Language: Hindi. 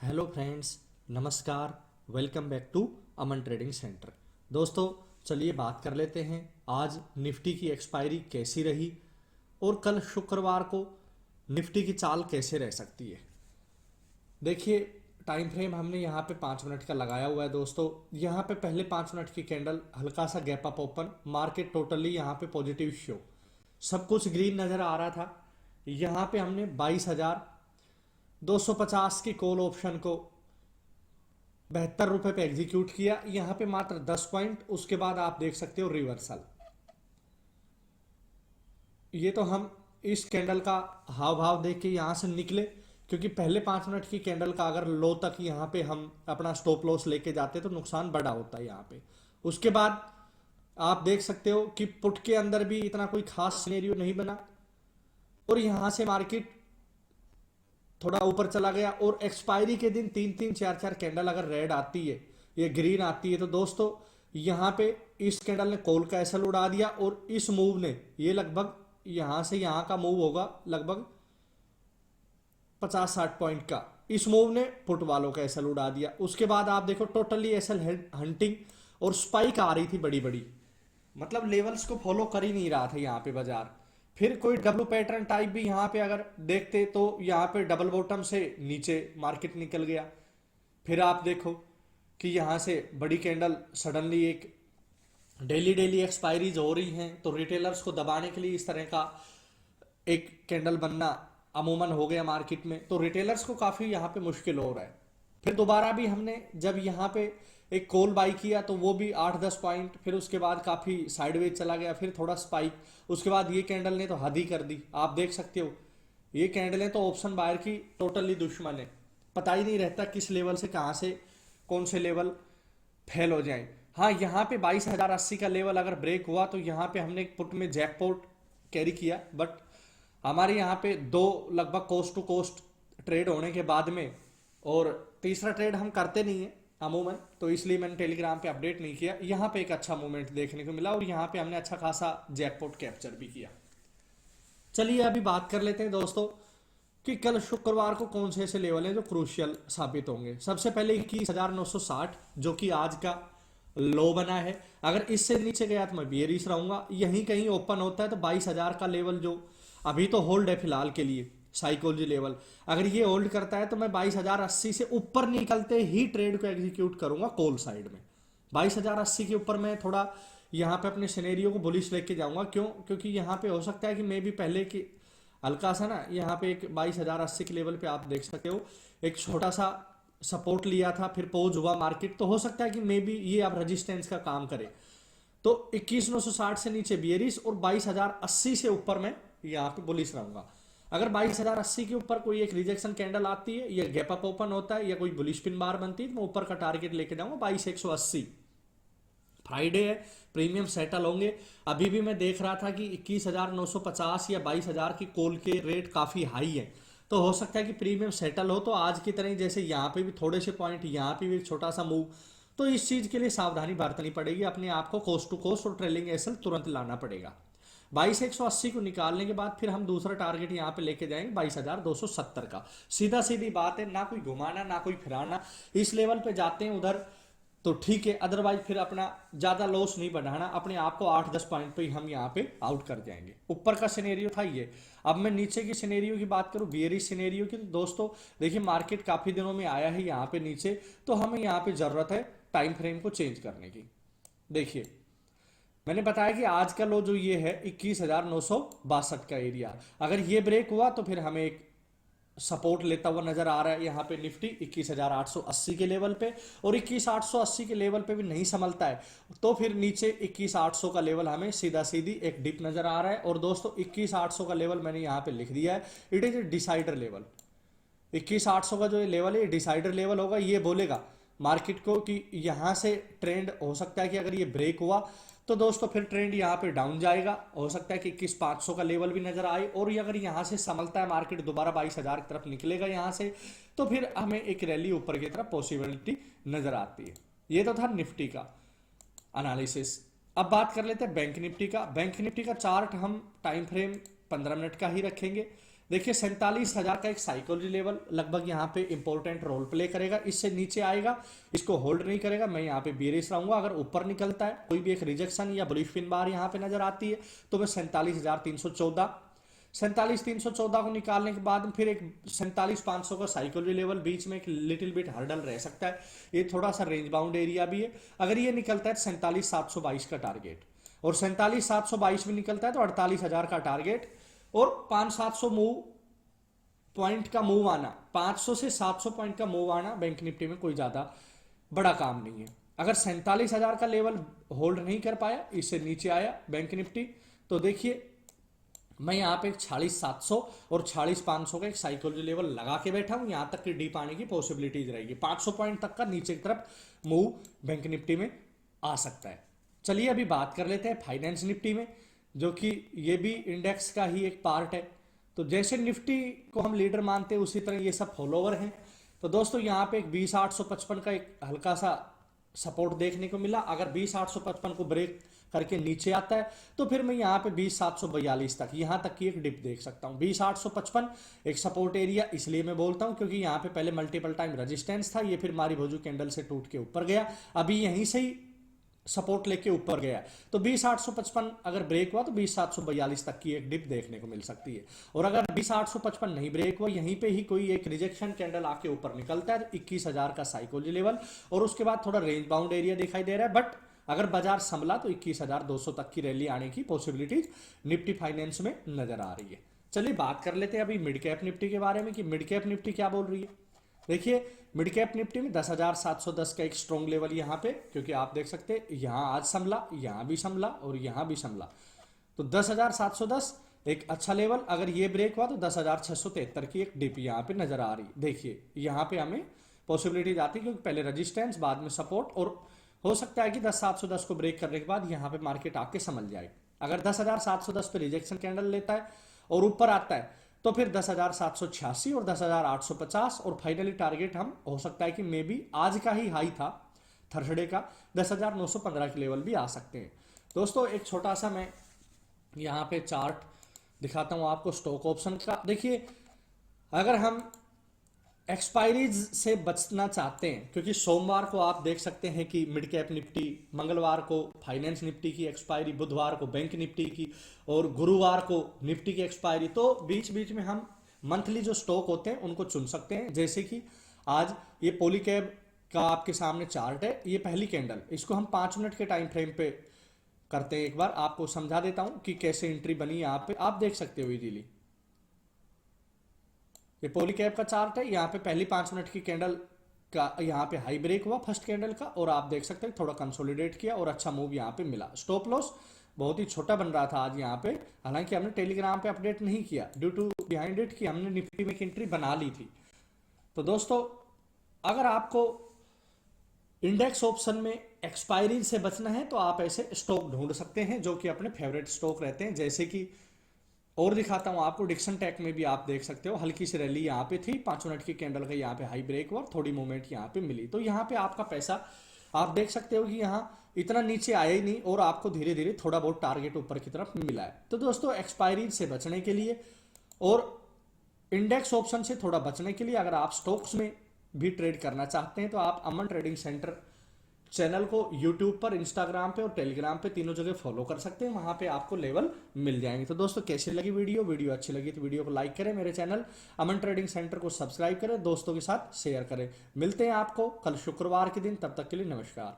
हेलो फ्रेंड्स, नमस्कार। Welcome back to Aman trading centre. दोस्तों, चलिए बात कर लेते हैं आज निफ्टी की एक्सपायरी कैसी रही और कल शुक्रवार को निफ्टी की चाल कैसे रह सकती है। देखिए, टाइम फ्रेम हमने यहाँ पे 5 मिनट का लगाया हुआ है। दोस्तों, यहाँ पे पहले 5 मिनट की कैंडल हल्का सा gap up open, market totally यहाँ पे पॉजिटिव शो, सब कुछ ग्रीन नज़र आ रहा था। यहाँ पे हमने 22,250 की कॉल ऑप्शन को 72 रुपए पे एग्जीक्यूट किया। यहाँ पे मात्र 10 पॉइंट, उसके बाद आप देख सकते हो रिवर्सल। ये तो हम इस कैंडल का हाव भाव देख के यहाँ से निकले, क्योंकि पहले 5 मिनट की कैंडल का अगर लो तक यहाँ पे हम अपना स्टॉप लॉस लेके जाते तो नुकसान बड़ा होता है यहाँ पे। उसके बाद आप देख सकते हो कि पुट के अंदर भी इतना कोई खास सिनेरियो नहीं बना और यहाँ से मार्केट थोड़ा ऊपर चला गया। और एक्सपायरी के दिन 3-3 4-4 कैंडल अगर रेड आती है या ग्रीन आती है तो दोस्तों यहाँ पे इस कैंडल ने कॉल का एसएल उड़ा दिया और इस मूव ने, ये लगभग यहाँ से यहाँ का मूव होगा लगभग 50-60 पॉइंट का, इस मूव ने पुट वालों का एसएल उड़ा दिया। उसके बाद आप देखो टोटली एसएल हंटिंग और स्पाइक आ रही थी बड़ी बड़ी, मतलब लेवल्स को फॉलो कर ही नहीं रहा था यहाँ पे बाजार। फिर कोई डब्लू पैटर्न टाइप भी यहाँ पे अगर देखते तो यहाँ पे डबल बॉटम से नीचे मार्केट निकल गया। फिर आप देखो कि यहाँ से बड़ी कैंडल सडनली एक डेली डेली एक्सपायरीज हो रही हैं, तो रिटेलर्स को दबाने के लिए इस तरह का एक कैंडल बनना अमूमन हो गया मार्केट में, तो रिटेलर्स को काफ़ी यहाँ पे मुश्किल हो रहा है। फिर दोबारा भी हमने जब यहाँ पे एक कॉल बाई किया तो वो भी 8-10 पॉइंट, फिर उसके बाद काफ़ी साइडवेज चला गया, फिर थोड़ा स्पाइक। उसके बाद ये कैंडल ने तो हद ही कर दी। आप देख सकते हो ये कैंडलें तो ऑप्शन बायर की टोटली दुश्मन है, पता ही नहीं रहता किस लेवल से कहाँ से कौन से लेवल फेल हो जाए। हाँ, यहाँ पे 22,080 का लेवल अगर ब्रेक हुआ तो यहाँ पे हमने एक पुट में जैकपॉट कैरी किया, बट हमारे यहाँ पे दो लगभग कोस्ट टू कोस्ट ट्रेड होने के बाद में, और तीसरा ट्रेड हम करते नहीं है अमूमन, तो इसलिए मैंने टेलीग्राम पे अपडेट नहीं किया। यहाँ पे एक अच्छा मूवमेंट देखने को मिला और यहाँ पे हमने अच्छा खासा जैकपॉट कैप्चर भी किया। चलिए अभी बात कर लेते हैं दोस्तों कि कल शुक्रवार को कौन से ऐसे लेवल हैं जो क्रूशियल साबित होंगे। सबसे पहले 21,960 जो कि आज का लो बना है। अगर इससे नीचे गया तो मैं बेयरिश रहूंगा। यहीं कहीं ओपन होता है तो 22,000 का लेवल जो अभी तो होल्ड है फिलहाल के लिए, साइकोलॉजी लेवल, अगर ये होल्ड करता है तो मैं 22,080 से ऊपर निकलते ही ट्रेड को एग्जीक्यूट करूंगा कॉल साइड में। 22,080 के ऊपर मैं थोड़ा यहाँ पे अपने सिनेरियो को बुलिश लेके जाऊंगा। क्यों? क्योंकि यहाँ पे हो सकता है कि मैं भी पहले की हल्का सा ना, यहाँ पे एक 22,080 के लेवल पे आप देख सकते हो एक छोटा सा सपोर्ट लिया था, फिर पॉज हुआ मार्केट, तो हो सकता है कि मे बी ये अब रेजिस्टेंस का काम करे। तो 21,960 से नीचे बियरिश और 22,080 से ऊपर मैं यहाँ पे बुलिश रहूंगा। अगर 22,080 के ऊपर कोई एक रिजेक्शन कैंडल आती है या गैप अप ओपन होता है या कोई बुलिश पिन बार बनती है तो मैं ऊपर का टारगेट लेके जाऊंगा 22,180। फ्राइडे है, प्रीमियम सेटल होंगे। अभी भी मैं देख रहा था कि 21,950 या 22,000 की कॉल के रेट काफी हाई है, तो हो सकता है कि प्रीमियम सेटल हो तो आज की तरह जैसे यहाँ पे भी थोड़े से पॉइंट, यहाँ पे भी एक छोटा सा मूव, तो इस चीज के लिए सावधानी बरतनी पड़ेगी। अपने आप को कोस्ट टू कोस्ट और ट्रेलिंग एसएल तुरंत लाना पड़ेगा। 22,180 को निकालने के बाद फिर हम दूसरा टारगेट यहाँ पे लेके जाएंगे 22,270 का। सीधा सीधी बात है, ना कोई घुमाना ना कोई फिराना। इस लेवल पे जाते हैं उधर तो ठीक है, अदरवाइज फिर अपना ज्यादा लॉस नहीं बढ़ाना, अपने आप को 8-10 पॉइंट पे ही हम यहाँ पे आउट कर जाएंगे। ऊपर का सिनेरियो था ये। अब मैं नीचे की सिनेरियो की बात करूं, बियरिश सिनेरियो की, तो दोस्तों देखिए मार्केट काफी दिनों में आया है यहाँ पे नीचे, तो हमें यहाँ पे जरूरत है टाइम फ्रेम को चेंज करने की। देखिए मैंने बताया कि आज का लो जो ये है 21,962 का एरिया, अगर ये ब्रेक हुआ तो फिर हमें एक सपोर्ट लेता हुआ नजर आ रहा है यहाँ पे निफ्टी 21,880 के लेवल पे, और 21,880 के लेवल पे भी नहीं संभलता है तो फिर नीचे 21,800 का लेवल हमें सीधा सीधी एक डिप नजर आ रहा है। और दोस्तों 21,800 का लेवल मैंने यहाँ पे लिख दिया है, it is a decider level. 21,800 का जो लेवल है ये डिसाइडर लेवल होगा, ये बोलेगा मार्केट को कि यहाँ से ट्रेंड हो सकता है कि अगर ये ब्रेक हुआ तो दोस्तों फिर ट्रेंड यहाँ पे डाउन जाएगा, हो सकता है कि 21,500 का लेवल भी नजर आए, और ये अगर यहाँ से संभलता है मार्केट दोबारा 22,000 की तरफ निकलेगा यहाँ से, तो फिर हमें एक रैली ऊपर की तरफ पॉसिबिलिटी नजर आती है। ये तो था निफ्टी का एनालिसिस। अब बात कर लेते हैं बैंक निफ्टी का। बैंक निफ्टी का चार्ट हम टाइम फ्रेम 15 मिनट का ही रखेंगे। देखिए 47,000 का एक साइकोलॉजी लेवल लगभग यहाँ पे इंपॉर्टेंट रोल प्ले करेगा। इससे नीचे आएगा, इसको होल्ड नहीं करेगा, मैं यहाँ पे बेरिश रहूंगा। अगर ऊपर निकलता है कोई भी एक रिजेक्शन या बुलिश पिन बार यहाँ पे नजर आती है तो मैं 47,314 को निकालने के बाद फिर एक 47,500 का साइकोलॉजी लेवल, बीच में एक लिटिल बिट हर्डल रह सकता है, ये थोड़ा सा रेंज बाउंड एरिया भी है। अगर ये निकलता है 47,722 का टारगेट, और 47,722 भी निकलता है तो 48,000 का टारगेट, और 500-700 मूव पॉइंट का मूव आना, 500 से 700 पॉइंट का मूव आना बैंक निफ्टी में कोई ज्यादा बड़ा काम नहीं है। अगर 47,000 का लेवल होल्ड नहीं कर पाया, इससे नीचे आया बैंक निफ्टी, तो देखिए मैं यहाँ पे 46,700 और 46,500 का एक साइकोलॉजी लेवल लगा के बैठा हूं। यहां तक कि डीप आने की पॉसिबिलिटीज रहेगी, 500 पॉइंट तक का नीचे की तरफ मूव बैंक निफ्टी में आ सकता है। चलिए अभी बात कर लेते हैं फाइनेंस निफ्टी में, जो कि ये भी इंडेक्स का ही एक पार्ट है। तो जैसे निफ्टी को हम लीडर मानते हैं उसी तरह ये सब फॉलोवर हैं। तो दोस्तों यहाँ पे एक 20,855 का एक हल्का सा सपोर्ट देखने को मिला। अगर 20,855 को ब्रेक करके नीचे आता है तो फिर मैं यहाँ पे 20,742 तक, यहाँ तक की एक डिप देख सकता हूँ। 20,855 एक सपोर्ट एरिया इसलिए मैं बोलता हूँ क्योंकि यहाँ पे पहले मल्टीपल टाइम रेजिस्टेंस था, ये फिर मारी भोजू कैंडल से टूट के ऊपर गया, अभी यहीं से ही सपोर्ट लेके ऊपर गया। तो 20,855 अगर ब्रेक हुआ तो 20,742 तक की एक डिप देखने को मिल सकती है। और अगर 20,855 नहीं ब्रेक हुआ, यहीं पे ही कोई एक रिजेक्शन कैंडल आके ऊपर निकलता है, 21,000 का साइकोलॉजी लेवल, और उसके बाद थोड़ा रेंज बाउंड एरिया दिखाई दे रहा है। बट अगर बाजार संभला तो 21,200 तक की रैली आने की पॉसिबिलिटीज निफ्टी फाइनेंस में नजर आ रही है। चलिए बात कर लेते हैं अभी मिड कैप निफ्टी के बारे में कि मिड कैप निफ्टी क्या बोल रही है। देखिए मिड कैप निफ्टी में 10,710 का एक स्ट्रॉन्ग लेवल यहाँ पे, क्योंकि आप देख सकते हैं यहाँ आज संभला, यहाँ भी संभला और यहाँ भी संभला, तो 10,710 एक अच्छा लेवल। अगर ये ब्रेक हुआ तो 10,673 की एक डिप यहाँ पे नजर आ रही। देखिए यहाँ पे हमें पॉसिबिलिटीज आती है क्योंकि पहले रेजिस्टेंस बाद में सपोर्ट, और हो सकता है कि 10,710 को ब्रेक करने के बाद यहाँ पे मार्केट आके समझ जाए। अगर 10,710 पे रिजेक्शन कैंडल लेता है और ऊपर आता है तो फिर 10,786 और 10,850, और फाइनली टारगेट हम हो सकता है कि मे बी आज का ही हाई था थर्सडे का 10,915 के लेवल भी आ सकते हैं। दोस्तों एक छोटा सा मैं यहाँ पे चार्ट दिखाता हूँ आपको स्टॉक ऑप्शन का। देखिए अगर हम एक्सपायरीज से बचना चाहते हैं, क्योंकि सोमवार को आप देख सकते हैं कि मिड कैप निफ्टी, मंगलवार को फाइनेंस निफ्टी की एक्सपायरी, बुधवार को बैंक निफ्टी की, और गुरुवार को निफ्टी की एक्सपायरी, तो बीच बीच में हम मंथली जो स्टॉक होते हैं उनको चुन सकते हैं। जैसे कि आज ये पॉलीकैब का आपके सामने चार्ट है, ये पहली कैंडल, इसको हम 5 मिनट के टाइम फ्रेम पे करते हैं। एक बार आपको समझा देता हूं कि कैसे एंट्री बनी, यहाँ पे आप देख सकते हो इजीली। ये पॉलीकैब का चार्ट है, यहाँ पे पहली 5 मिनट की कैंडल का यहाँ पे हाई ब्रेक हुआ फर्स्ट कैंडल का, और आप देख सकते हैं थोड़ा कंसोलिडेट किया और अच्छा मूव यहाँ पे मिला। स्टॉप लॉस बहुत ही छोटा बन रहा था आज यहाँ पे, हालांकि हमने टेलीग्राम पे अपडेट नहीं किया ड्यू टू बिहाइंड इट कि हमने निफ्टी में एंट्री बना ली थी। तो दोस्तों अगर आपको इंडेक्स ऑप्शन में एक्सपायरी से बचना है तो आप ऐसे स्टॉक ढूंढ सकते हैं जो कि अपने फेवरेट स्टॉक रहते हैं। जैसे कि और दिखाता हूं आपको, डिक्सन टेक में भी आप देख सकते हो हल्की सी रैली यहाँ पे थी, 5 मिनट की कैंडल का यहाँ पे हाई ब्रेक हुआ, थोड़ी मूवमेंट यहाँ पे मिली, तो यहाँ पे आपका पैसा आप देख सकते हो कि यहाँ इतना नीचे आया ही नहीं और आपको धीरे धीरे थोड़ा बहुत टारगेट ऊपर की तरफ मिला है। तो दोस्तों एक्सपायरी से बचने के लिए और इंडेक्स ऑप्शन से थोड़ा बचने के लिए अगर आप स्टॉक्स में भी ट्रेड करना चाहते हैं तो आप अमन ट्रेडिंग सेंटर चैनल को यूट्यूब पर, इंस्टाग्राम पे और टेलीग्राम पे तीनों जगह फॉलो कर सकते हैं, वहां पे आपको लेवल मिल जाएंगे। तो दोस्तों कैसी लगी वीडियो अच्छी लगी तो वीडियो को लाइक करें, मेरे चैनल अमन ट्रेडिंग सेंटर को सब्सक्राइब करें, दोस्तों के साथ शेयर करें। मिलते हैं आपको कल शुक्रवार के दिन, तब तक के लिए नमस्कार।